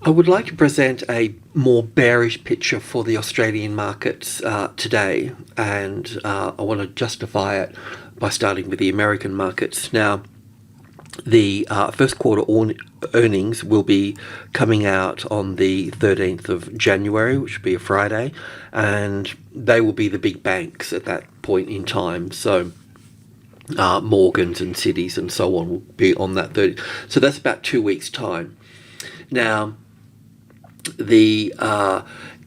I would like to present a more bearish picture for the Australian markets today, and I want to justify it by starting with the American markets. Now, the first quarter earnings will be coming out on the 13th of January, which will be a Friday, and they will be the big banks at that point in time. So Morgans and Cities and so on will be on that 30th. So that's about 2 weeks' time. Now, the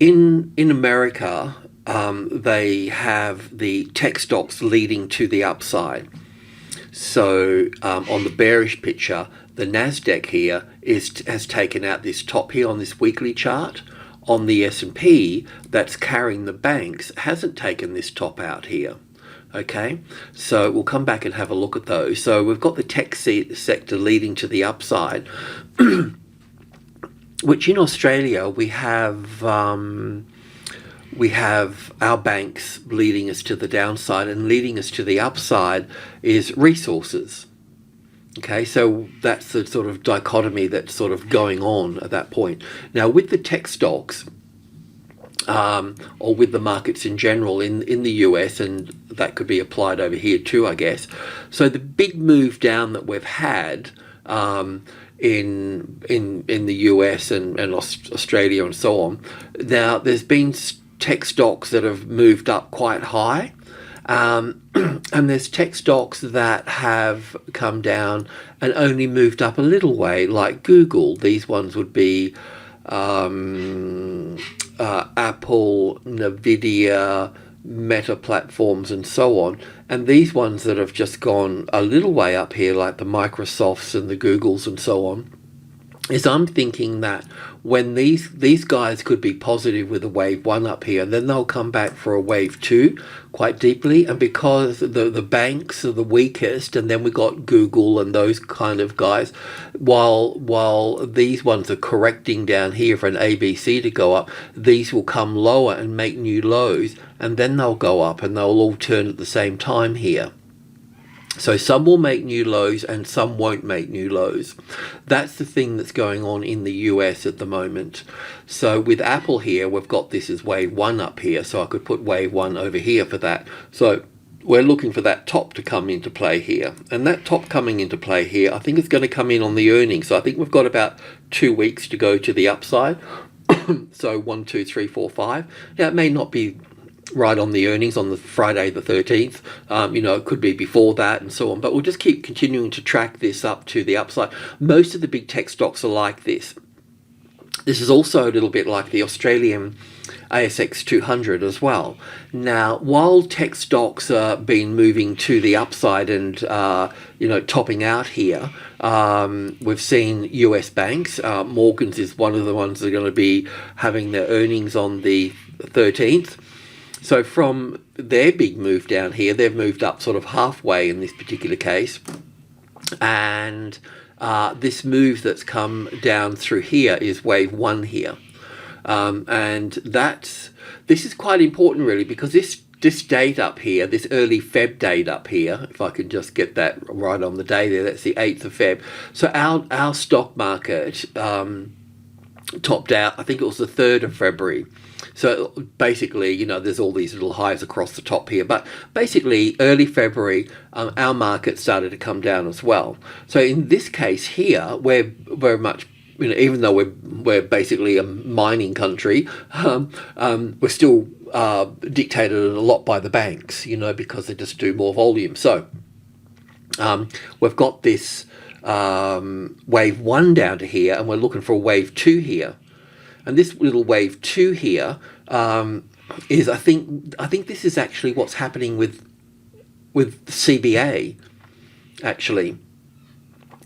in America, they have the tech stocks leading to the upside. So on the bearish picture, the Nasdaq here has taken out this top here on this weekly chart. On the S&P, that's carrying the banks, hasn't taken this top out here. Okay, so we'll come back and have a look at those. So we've got the tech sector leading to the upside. Which in Australia we have our banks leading us to the downside, and leading us to the upside is resources. Okay, so that's the sort of dichotomy that's sort of going on at that point. Now with the tech stocks, or with the markets in general in the US, and that could be applied over here too, I guess. So the big move down that we've had in the US and Australia and so on. Now there's been tech stocks that have moved up quite high, and there's tech stocks that have come down and only moved up a little way, like Google. These ones would be Apple, Nvidia, Meta platforms and so on, and these ones that have just gone a little way up here, like the Microsofts and the Googles and so on, is I'm thinking that when these guys could be positive with a wave 1 up here, and then they'll come back for a wave 2 quite deeply, and because the banks are the weakest, and then we got Google and those kind of guys, while these ones are correcting down here for an ABC to go up, these will come lower and make new lows, and then they'll go up and they'll all turn at the same time here. So some will make new lows and some won't make new lows. That's the thing that's going on in the US at the moment. So with Apple here, we've got this as wave 1 up here. So I could put wave 1 over here for that. So we're looking for that top to come into play here. And that top coming into play here, I think it's going to come in on the earnings. So I think we've got about 2 weeks to go to the upside. So 1, 2, 3, 4, 5. Now it may not be right on the earnings on the Friday the 13th, it could be before that and so on, but we'll just keep continuing to track this up to the upside. Most of the big tech stocks are like this. This is also a little bit like the Australian ASX200 as well. Now, while tech stocks are been moving to the upside and topping out here, we've seen US banks. Morgans is one of the ones that are going to be having their earnings on the 13th. So from their big move down here, they've moved up sort of halfway in this particular case. And this move that's come down through here is wave 1 here. And this is quite important really, because this date up here, this early Feb date up here, if I can just get that right on the day there, that's the 8th of Feb. So our stock market topped out, I think it was the 3rd of February. So basically, there's all these little highs across the top here. But basically, early February, our market started to come down as well. So in this case here, we're very much, even though we're basically a mining country, we're still dictated a lot by the banks, because they just do more volume. So we've got this wave 1 down to here, and we're looking for a wave 2 here. And this little wave 2 here is, I think this is actually what's happening with CBA, actually.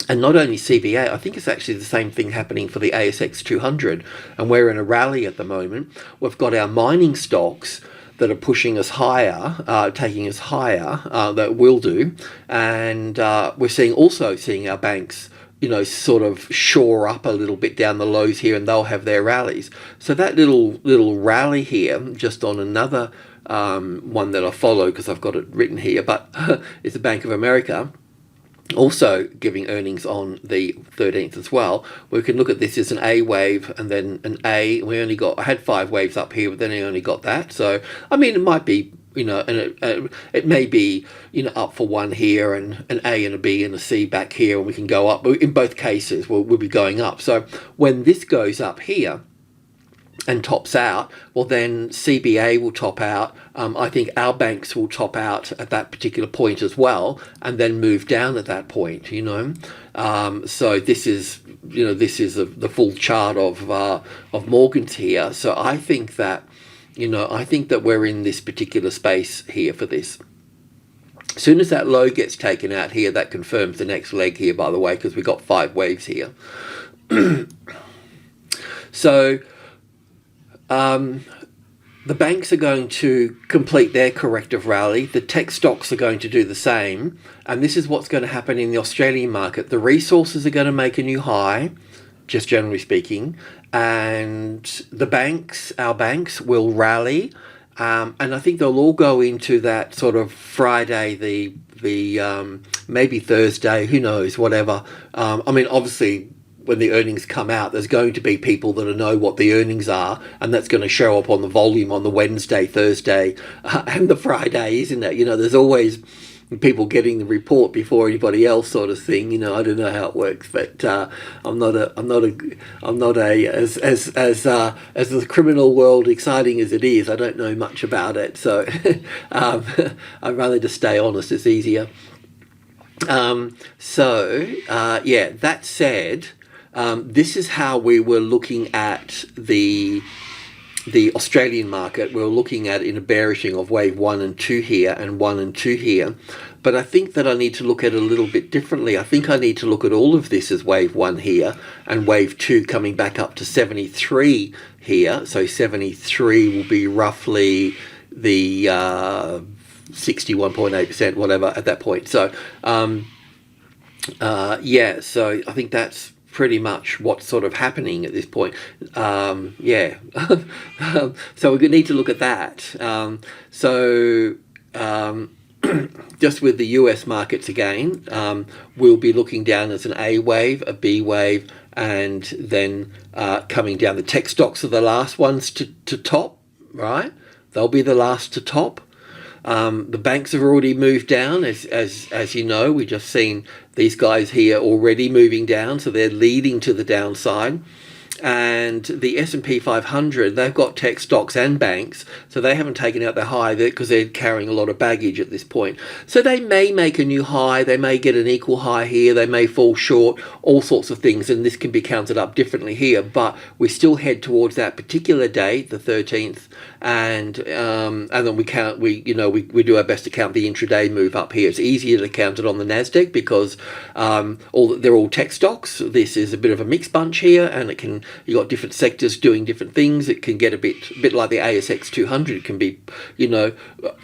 And not only CBA, I think it's actually the same thing happening for the ASX200. And we're in a rally at the moment. We've got our mining stocks that are pushing us higher, taking us higher, that will do. And we're seeing our banks sort of shore up a little bit down the lows here, and they'll have their rallies. So that little rally here, just on another one that I follow because I've got it written here, but it's the Bank of America. also giving earnings on the 13th as well. We can look at this as an A wave and then an A. I had 5 waves up here, but then I only got that. So, I mean, it might be, and it may be, up for one here and an A and a B and a C back here, and we can go up. But in both cases, we'll be going up. So when this goes up here and tops out, well then CBA will top out. I think our banks will top out at that particular point as well, and then move down at that point. So this is the full chart of Morgan's here. So I think that we're in this particular space here for this. As soon as that low gets taken out here, that confirms the next leg here, by the way, because we've got 5 waves here. So the banks are going to complete their corrective rally. The tech stocks are going to do the same. And this is what's going to happen in the Australian market. The resources are going to make a new high, just generally speaking. And the banks, our banks, will rally. And I think they'll all go into that sort of Friday, the maybe Thursday, who knows, whatever. I mean, obviously, when the earnings come out, there's going to be people that know what the earnings are, and that's going to show up on the volume on the Wednesday, Thursday, and the Friday, isn't it? There's always people getting the report before anybody else, sort of thing. I don't know how it works, but I'm not as the criminal world, exciting as it is, I don't know much about it. So I'd rather just stay honest. It's easier. That said. This is how we were looking at the Australian market. We were looking at in a bearishing of wave 1 and 2 here and 1 and 2 here. But I think that I need to look at it a little bit differently. I think I need to look at all of this as wave 1 here and wave 2 coming back up to 73 here. So 73 will be roughly the 61.8%, whatever, at that point. So, so I think that's pretty much what's sort of happening at this point. So we need to look at that. Just with the US markets again, we'll be looking down as an A wave, a B wave, and then coming down. The tech stocks are the last ones to top, right? They'll be the last to top. The banks have already moved down, as you know. We've just seen these guys here already moving down, so they're leading to the downside. And the S&P 500, they've got tech stocks and banks, so they haven't taken out their high because they're carrying a lot of baggage at this point. So they may make a new high, they may get an equal high here, they may fall short, all sorts of things, and this can be counted up differently here. But we still head towards that particular date, the 13th, and then we do our best to count the intraday move up here. It's easier to count it on the Nasdaq because they're all tech stocks. This is a bit of a mixed bunch here, and you've got different sectors doing different things. It can get a bit like the ASX200. It can be,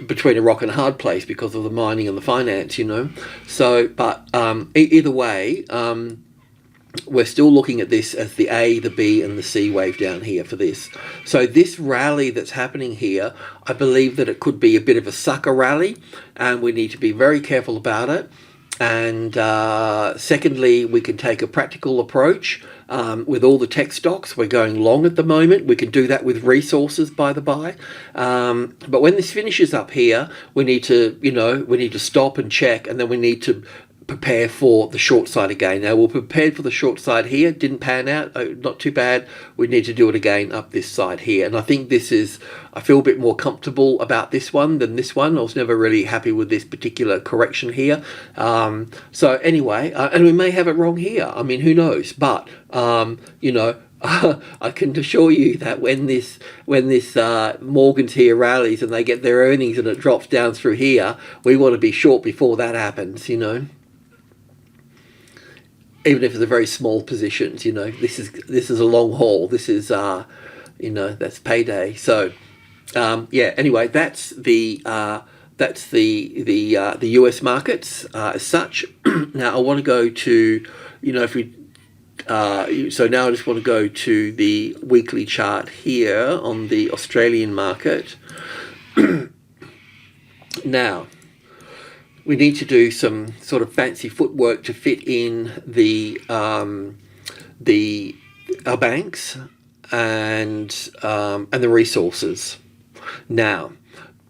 between a rock and a hard place because of the mining and the finance, So, but either way, we're still looking at this as the A, the B, and the C wave down here for this. So this rally that's happening here, I believe that it could be a bit of a sucker rally, and we need to be very careful about it. And secondly, we can take a practical approach with all the tech stocks. We're going long at the moment. We can do that with resources, by the by. But when this finishes up here, we need to stop and check, and then we need to prepare for the short side again. Now, we're prepared for the short side here. Didn't pan out. Not too bad. We need to do it again up this side here. And I think I feel a bit more comfortable about this one than this one. I was never really happy with this particular correction here. So anyway, and we may have it wrong here. I mean, who knows? But, I can assure you that when this Morgan's here rallies and they get their earnings and it drops down through here, we want to be short before that happens, Even if it's a very small positions, this is a long haul. This is, that's payday. So, anyway, that's the US markets as such. Now I want to go to, so now I just want to go to the weekly chart here on the Australian market. Now, we need to do some sort of fancy footwork to fit in our banks and the resources. Now,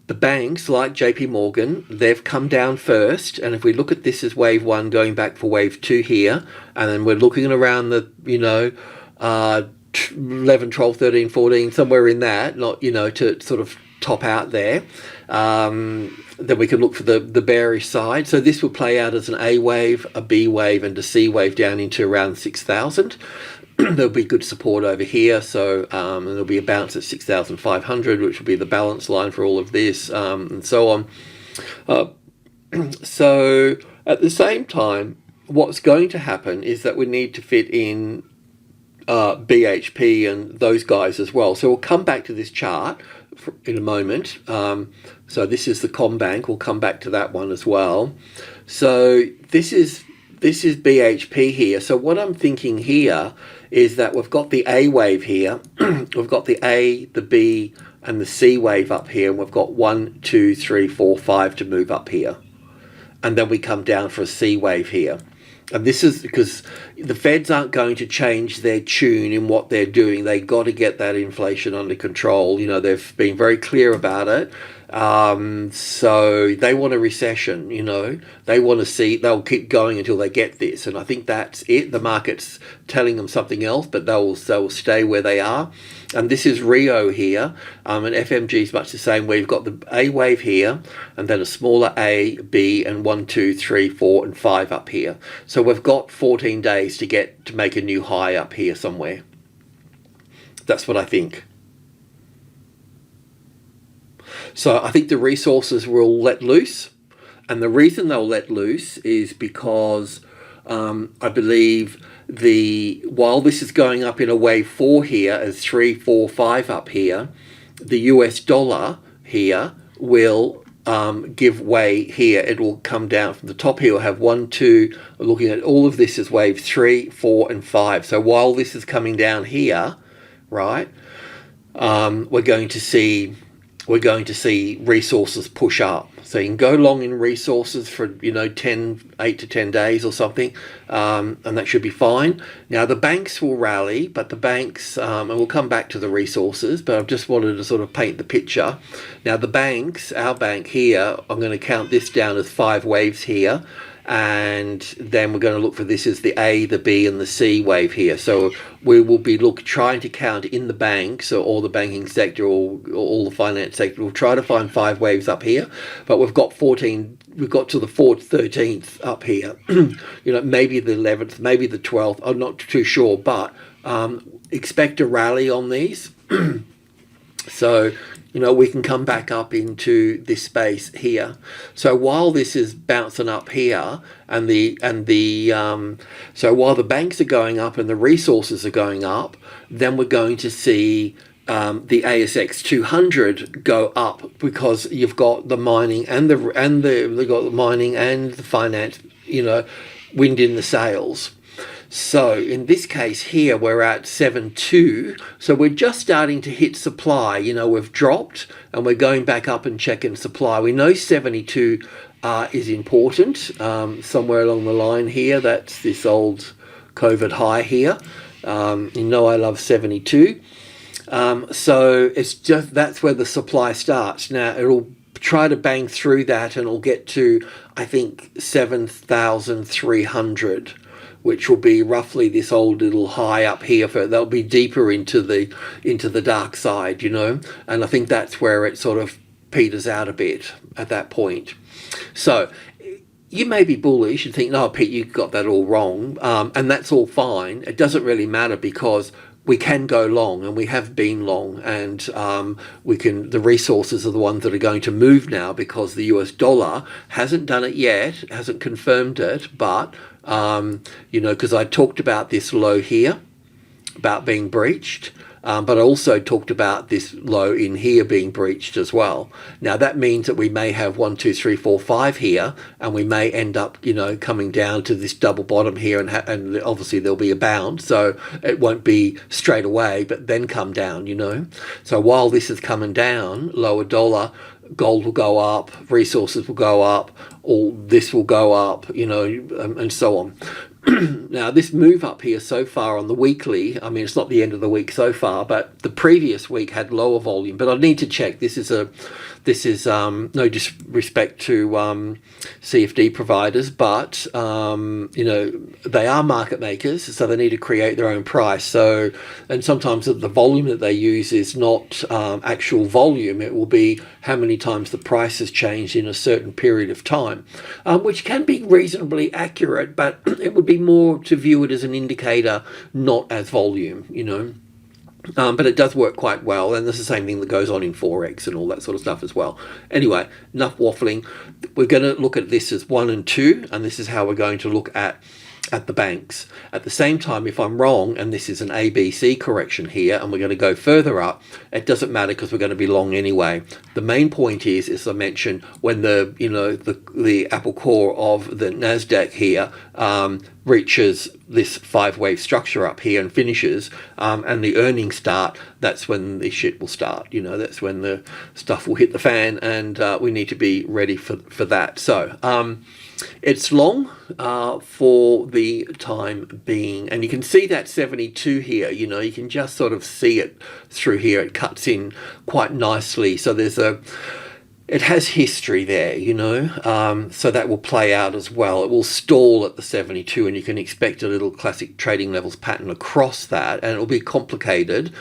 the banks, like JP Morgan, they've come down first, and if we look at this as wave 1 going back for wave 2 here, and then we're looking around the 11, 12, 13, 14, somewhere in that, not to sort of top out there, then we can look for the bearish side. So this will play out as an A wave, a B wave, and a C wave down into around 6,000. There'll be good support over here, so and there'll be a bounce at 6,500, which will be the balance line for all of this, and so on. So at the same time, what's going to happen is that we need to fit in BHP and those guys as well. So we'll come back to this chart in a moment. So this is the CommBank. We'll come back to that one as well. So this is BHP here. So what I'm thinking here is that we've got the A wave here. We've got the A, the B, and the C wave up here, and we've got 1, 2, 3, 4, 5 to move up here. And then we come down for a C wave here. And this is because the Feds aren't going to change their tune in what they're doing. They got to get that inflation under control. They've been very clear about it. So they want a recession, they want to see, they'll keep going until they get this. And I think that's it. The market's telling them something else, but they'll stay where they are. And this is Rio here, and FMG is much the same, where you've got the A wave here, and then a smaller A, B, and 1, 2, 3, 4, and 5 up here. So we've got 14 days to make a new high up here somewhere. That's what I think. So I think the resources will let loose, and the reason they'll let loose is because I believe while this is going up in a wave 4 here as 3, 4, 5 up here, the US dollar here will give way here. It will come down from the top here. We'll have 1, 2, looking at all of this as wave 3, 4, and 5. So while this is coming down here, right, we're going to see resources push up. So you can go long in resources for 8 to 10 days or something, and that should be fine. Now the banks will rally, but the banks, and we'll come back to the resources, but I've just wanted to sort of paint the picture. Now the banks, our bank here, I'm going to count this down as 5 waves here, and then we're going to look for this as the A, the B, and the C wave here. So we will be trying to count in the banks, or all the banking sector, or all the finance sector. We'll try to find 5 waves up here, but we've got 14. We've got to the 4th, 13th up here. Maybe the 11th, maybe the 12th. I'm not too sure, but expect a rally on these. So we can come back up into this space here. So while this is bouncing up here, so while the banks are going up and the resources are going up, then we're going to see the ASX200 go up, because you've got the mining and the mining and the finance, wind in the sails. So in this case here, we're at 7.2. So we're just starting to hit supply. We've dropped and we're going back up and checking supply. We know 72 is important somewhere along the line here. That's this old COVID high here. I love 72. So it's just, that's where the supply starts. Now it'll try to bang through that, and it'll get to, I think, 7,300. Which will be roughly this old little high up here. They'll be deeper into the dark side, and I think that's where it sort of peters out a bit at that point. So you may be bullish and think, no, Pete, you got that all wrong, and that's all fine. It doesn't really matter, because we can go long, and we have been long, and the resources are the ones that are going to move now, because the US dollar hasn't done it yet, hasn't confirmed it, but because I talked about this low here, about being breached, But I also talked about this low in here being breached as well. Now that means that we may have 1, 2, 3, 4, 5 here, and we may end up, you know, coming down to this double bottom here, and obviously there'll be a bound, so it won't be straight away, but then come down, you know. So while this is coming down, lower dollar, gold will go up, resources will go up, all this will go up, you know, and so on. Now this move up here so far on the weekly, I mean, it's not the end of the week so far, but the previous week had lower volume, but I need to check. This is no disrespect to CFD providers, but you know, they are market makers, so they need to create their own price. So, and sometimes the volume that they use is not actual volume. It will be how many times the price has changed in a certain period of time, which can be reasonably accurate, but it would be more to view it as an indicator, not as volume, you know. But it does work quite well, and there's the same thing that goes on in Forex and all that sort of stuff as well. Anyway, enough waffling. We're going to look at this as 1 and 2, and this is how we're going to look at the banks. At the same time, if I'm wrong, and this is an ABC correction here, and we're going to go further up, it doesn't matter because we're going to be long anyway. The main point is, as I mentioned, when the, you know, the apple core of the Nasdaq here reaches this 5-wave structure up here and finishes, and the earnings start, that's when the shit will start. You know, that's when the stuff will hit the fan, and we need to be ready for that. So it's long for the time being, and you can see that 72 here, you know, you can just sort of see it through here. It cuts in quite nicely, so it has history there, you know, so that will play out as well. It will stall at the 72, and you can expect a little classic trading levels pattern across that, and it will be complicated,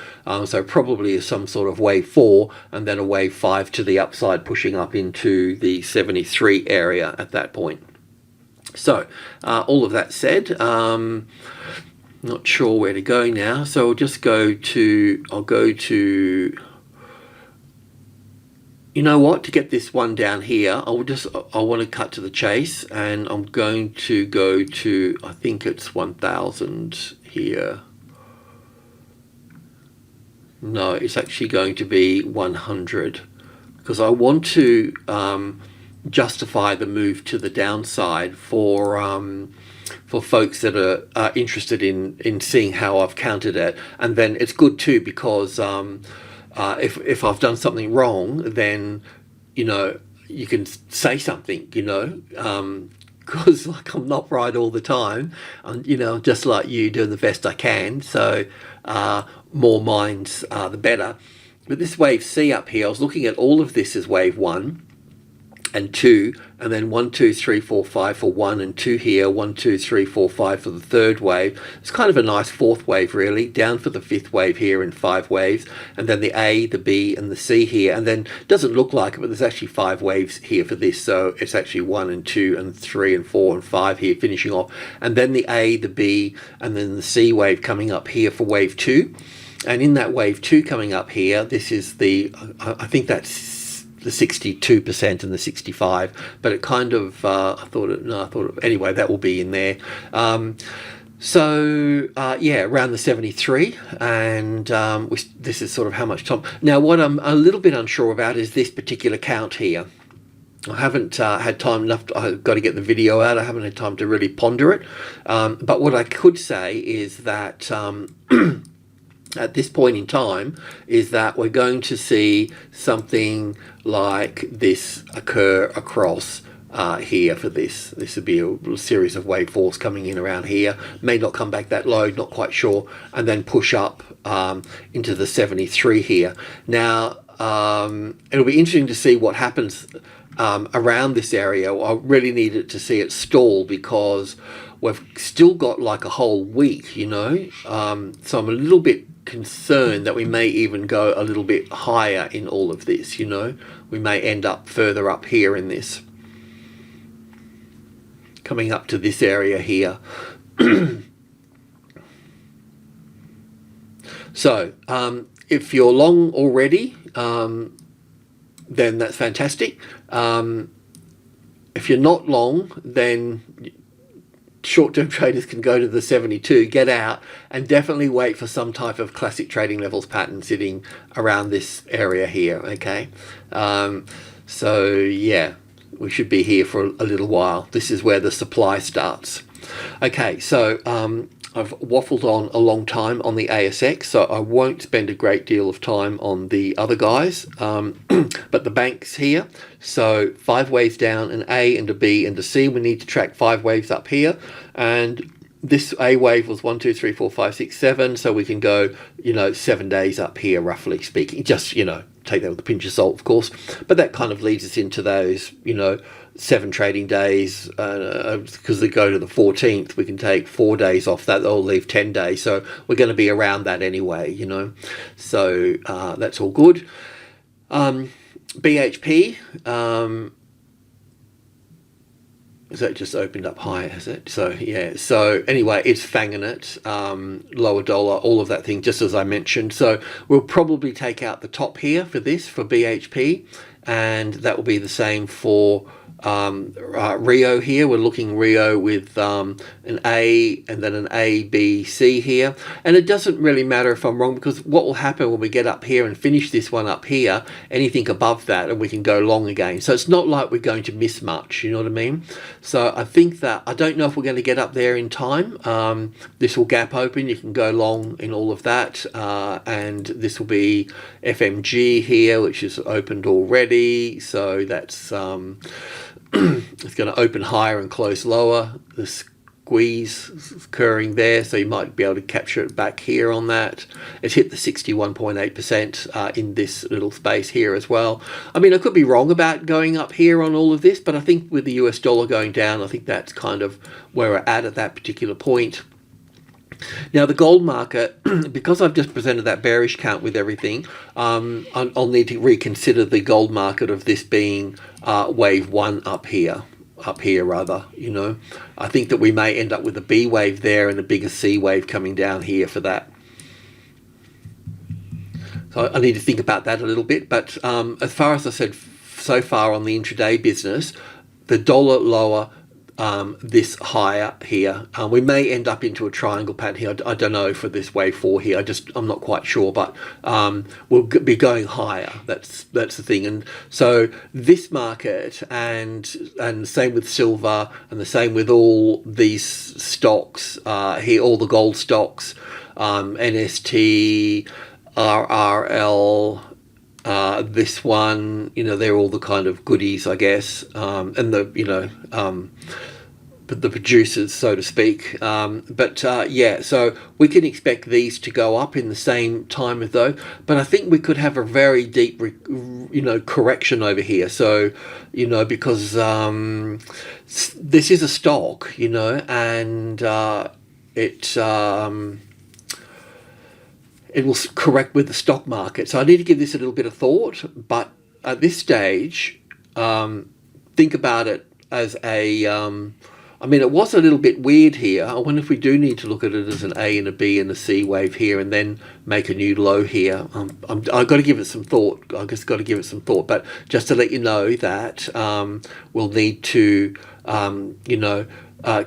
so probably some sort of wave 4 and then a wave 5 to the upside, pushing up into the 73 area at that point. So all of that said, not sure where to go now, so I'll just go to, you know what, to get this one down here, I want to cut to the chase, and I'm going to go to, I think it's 1000 here. No, it's actually going to be 100, because I want to justify the move to the downside for folks that are interested in seeing how I've countered it. And then it's good too, because if I've done something wrong, then, you know, you can say something, you know, because like I'm not right all the time, you know, just like you, doing the best I can. So more minds the better. But this wave C up here, I was looking at all of this as wave 1 and 2, and then 1, 2, 3, 4, 5 for 1 and 2 here, 1, 2, 3, 4, 5 for the third wave. It's kind of a nice fourth wave really, down for the fifth wave here in 5 waves, and then the A, the B and the C here, and then doesn't look like it, but there's actually 5 waves here for this, so it's actually 1 and 2 and 3 and 4 and 5 here finishing off, and then the A, the B and then the C wave coming up here for wave 2. And in that wave 2 coming up here, this is the, I think that's the 62% and the 65, but it kind of anyway, that will be in there. So yeah, around the 73, and this is sort of how much time. Now what I'm a little bit unsure about is this particular count here. I haven't had time enough, I've got to get the video out, I haven't had time to really ponder it, but what I could say is that at this point in time is that we're going to see something like this occur across here for this. This would be a series of wave 4s coming in around here, may not come back that low, not quite sure, and then push up into the 73 here. Now it'll be interesting to see what happens around this area. I really needed to see it stall, because we've still got like a whole week, you know, so I'm a little bit concerned that we may even go a little bit higher in all of this, you know. We may end up further up here in this, coming up to this area here. So if you're long already, then that's fantastic. If you're not long, then short-term traders can go to the 72, get out, and definitely wait for some type of classic trading levels pattern sitting around this area here, okay? So yeah, we should be here for a little while. This is where the supply starts. Okay, so I've waffled on a long time on the ASX, so I won't spend a great deal of time on the other guys, but the banks here. So 5 waves down, an A and a B and a C. We need to track 5 waves up here, and this A wave was 1, 2, 3, 4, 5, 6, 7. So we can go, 7 days up here, roughly speaking. Just, take that with a pinch of salt, of course. But that kind of leads us into those, 7 trading days, because they go to the 14th. We can take 4 days off that. That'll leave 10 days. So we're going to be around that anyway, So that's all good. BHP, so it just opened up high, has it? So yeah, so anyway, it's fanging it, lower dollar, all of that thing, just as I mentioned. So we'll probably take out the top here for BHP, and that will be the same for Rio here. We're looking Rio with an A and then an A, B, C here. And it doesn't really matter if I'm wrong, because what will happen when we get up here and finish this one up here, anything above that, and we can go long again. So it's not like we're going to miss much, you know what I mean? So I think that, I don't know if we're going to get up there in time. This will gap open, you can go long in all of that. And this will be FMG here, which is opened already. So that's it's going to open higher and close lower. The squeeze is occurring there, so you might be able to capture it back here on that. It's hit the 61.8% in this little space here as well. I mean, I could be wrong about going up here on all of this, but I think with the US dollar going down, I think that's kind of where we're at that particular point. Now the gold market, because I've just presented that bearish count with everything, I'll need to reconsider the gold market of this being wave 1 up here rather, I think that we may end up with a B wave there and a bigger C wave coming down here for that. So I need to think about that a little bit, but as far as I said so far on the intraday business, the dollar lower, this higher here. We may end up into a triangle pattern here. I don't know for this wave 4 here. I'm not quite sure, but we'll be going higher. That's the thing. And so this market and same with silver and the same with all these stocks here, all the gold stocks, NST, RRL. This one, they're all the kind of goodies, I guess, and the producers, so to speak. Yeah, so we can expect these to go up in the same time as those, but I think we could have a very deep, correction over here. So, because this is a stock, and it will correct with the stock market. So I need to give this a little bit of thought, but at this stage, think about it as it was a little bit weird here. I wonder if we do need to look at it as an A and a B and a C wave here and then make a new low here. I've got to give it some thought. I've just got to give it some thought. But just to let you know that we'll need to,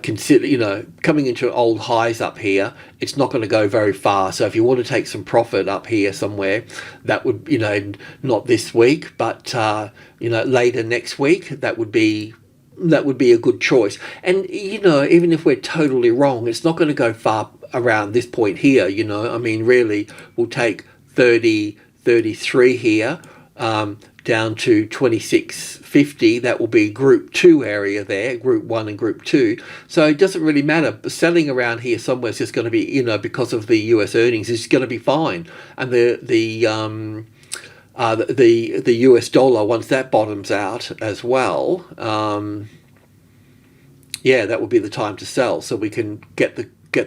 consider, coming into old highs up here, it's not going to go very far. So if you want to take some profit up here somewhere, that would, not this week, but, later next week, that would be a good choice. And, even if we're totally wrong, it's not going to go far around this point here, really, we'll take 30, 33 here, down to 26.50. That will be group 2 area there, group 1 and group 2. So it doesn't really matter. Selling around here somewhere is just going to be, because of the US earnings, is going to be fine. And the US dollar, once that bottoms out as well, that would be the time to sell. So we can get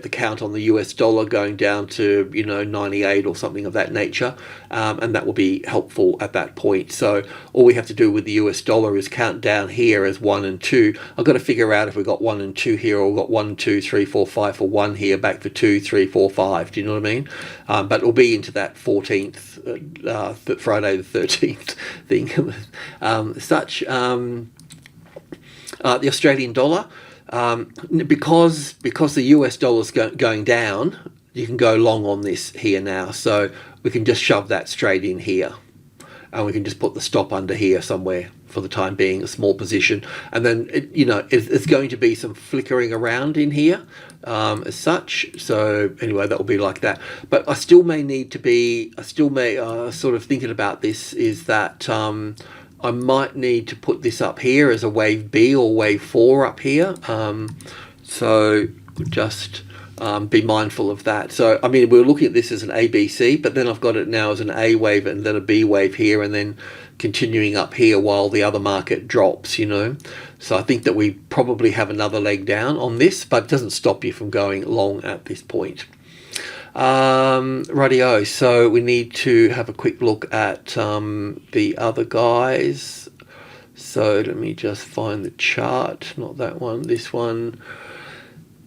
the count on the US dollar going down to 98 or something of that nature, and that will be helpful at that point. So all we have to do with the US dollar is count down here as 1 and 2. I've got to figure out if we've got 1 and 2 here, or we've got 1, 2, 3, 4, 5 for 1 here, back for 2, 3, 4, 5. Do you know what I mean? But it'll be into that 14th Friday the 13th thing. The Australian dollar, because the US dollar is going down, you can go long on this here now. So we can just shove that straight in here, and we can just put the stop under here somewhere for the time being, a small position. And then it's going to be some flickering around in here as such. So anyway, that will be like that. But I still may sort of thinking about this is that I might need to put this up here as a wave B or wave 4 up here. So just be mindful of that. So I mean, we're looking at this as an ABC, but then I've got it now as an A wave and then a B wave here, and then continuing up here while the other market drops, So I think that we probably have another leg down on this, but it doesn't stop you from going long at this point. Radio. So we need to have a quick look at the other guys. So let me just find the chart, not that one, this one.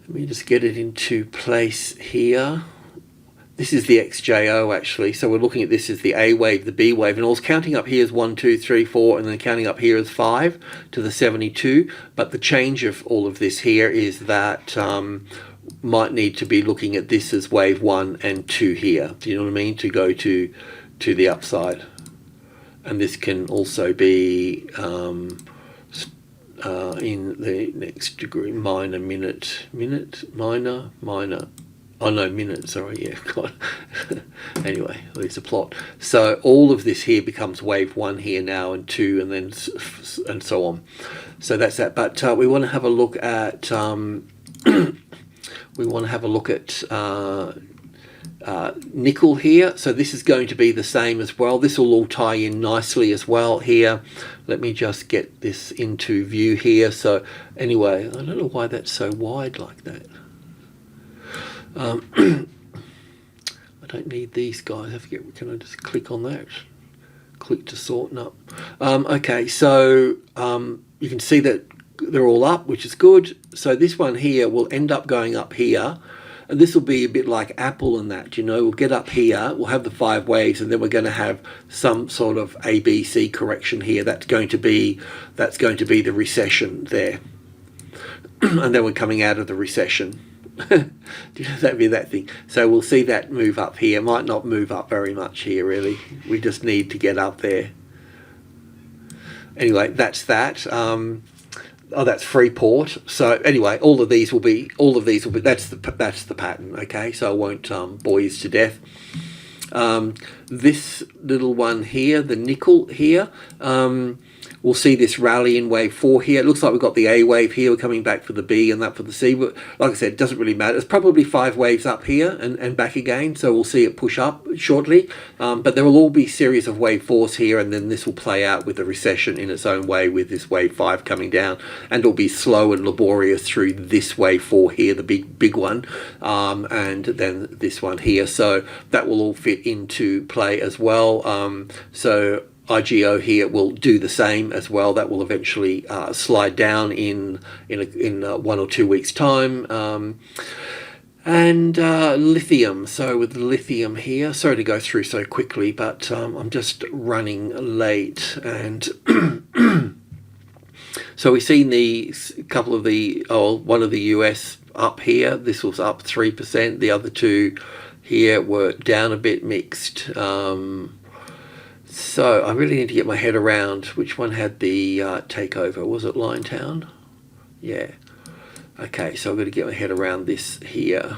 Let me just get it into place here. This is the XJO actually. So we're looking at this as the A wave, the B wave, and I was counting up here as 1, 2, 3, 4, and then counting up here as 5 to the 72. But the change of all of this here is that might need to be looking at this as wave 1 and 2 here. Do you know what I mean? To go to the upside. And this can also be in the next degree minor minute, oh no, minute, sorry, yeah, God. Anyway, it's a plot. So all of this here becomes wave 1 here now, and 2, and then and so on. So that's that. But we want to have a look at nickel here. So this is going to be the same as well. This will all tie in nicely as well here. Let me just get this into view here. So anyway, I don't know why that's so wide like that. I don't need these guys. I forget. Can I just click on that? Click to sort up. Okay, so you can see that they're all up, which is good. So this one here will end up going up here, and this will be a bit like Apple and that. We'll get up here, we'll have the 5 waves, and then we're going to have some sort of ABC correction here. That's going to be the recession there, and then we're coming out of the recession. That'd be that thing. So we'll see that move up here. Might not move up very much here really. We just need to get up there. Anyway, that's that. That's Freeport. So anyway, all of these will be. That's the pattern. Okay, so I won't bore you to death. This little one here, the nickel here. We'll see this rally in wave 4 here. It looks like we've got the A wave here. We're coming back for the B and that for the C. But like I said, it doesn't really matter. It's probably 5 waves up here and back again. So we'll see it push up shortly. But there will all be series of wave 4s here. And then this will play out with the recession in its own way with this wave 5 coming down. And it'll be slow and laborious through this wave 4 here, the big one. And then this one here. So that will all fit into play as well. So IGO here will do the same as well. That will eventually slide down in 1 or 2 weeks time. And lithium. So with lithium here, sorry to go through so quickly, but I'm just running late. And so we've seen one of the US up here. This was up 3%. The other two here were down a bit, mixed. So I really need to get my head around which one had the takeover. Was it Liontown? Yeah. Okay, so I've got to get my head around this here.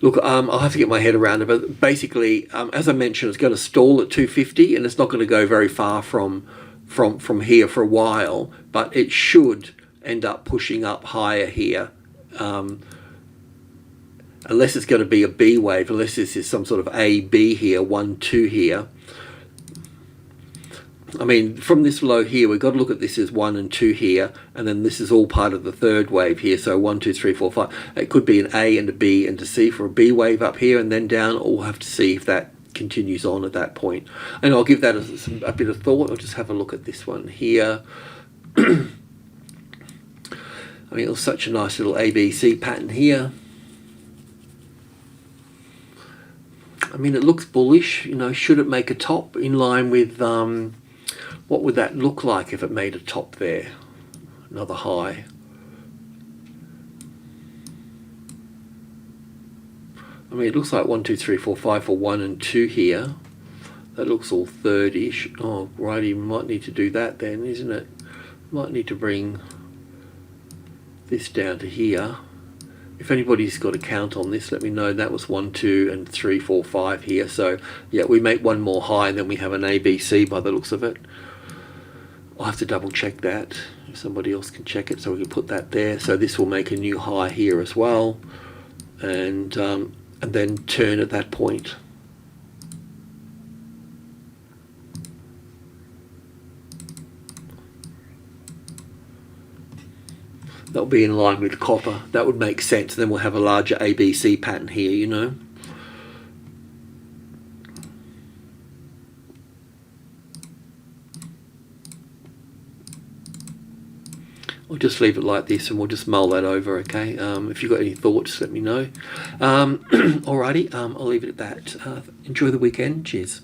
Look, I'll have to get my head around it, but basically, as I mentioned, it's going to stall at 250, and it's not going to go very far from here for a while, but it should end up pushing up higher here. Unless it's going to be a B wave, unless this is some sort of A, B here, 1, 2 here. I mean, from this low here, we've got to look at this as 1 and 2 here, and then this is all part of the third wave here. So 1, 2, 3, 4, 5. It could be an A and a B and a C for a B wave up here and then down. Or we'll have to see if that continues on at that point. And I'll give that a bit of thought. I'll just have a look at this one here. I mean, it was such a nice little ABC pattern here. I mean, it looks bullish. Should it make a top in line with What would that look like if it made a top there? Another high. I mean, it looks like 1, 2, 3, 4, 5 for 1 and 2 here. That looks all third-ish. Oh, righty, we might need to do that then, isn't it? Might need to bring this down to here. If anybody's got a count on this, let me know. That was 1, 2, and 3, 4, 5 here. So, yeah, we make one more high, and then we have an ABC by the looks of it. I'll have to double check that. If somebody else can check it, so we can put that there. So this will make a new high here as well. And then turn at that point. That'll be in line with copper. That would make sense. Then we'll have a larger ABC pattern here, you know. I'll just leave it like this and we'll just mull that over, okay? If you've got any thoughts, let me know. Alrighty, I'll leave it at that. Enjoy the weekend. Cheers.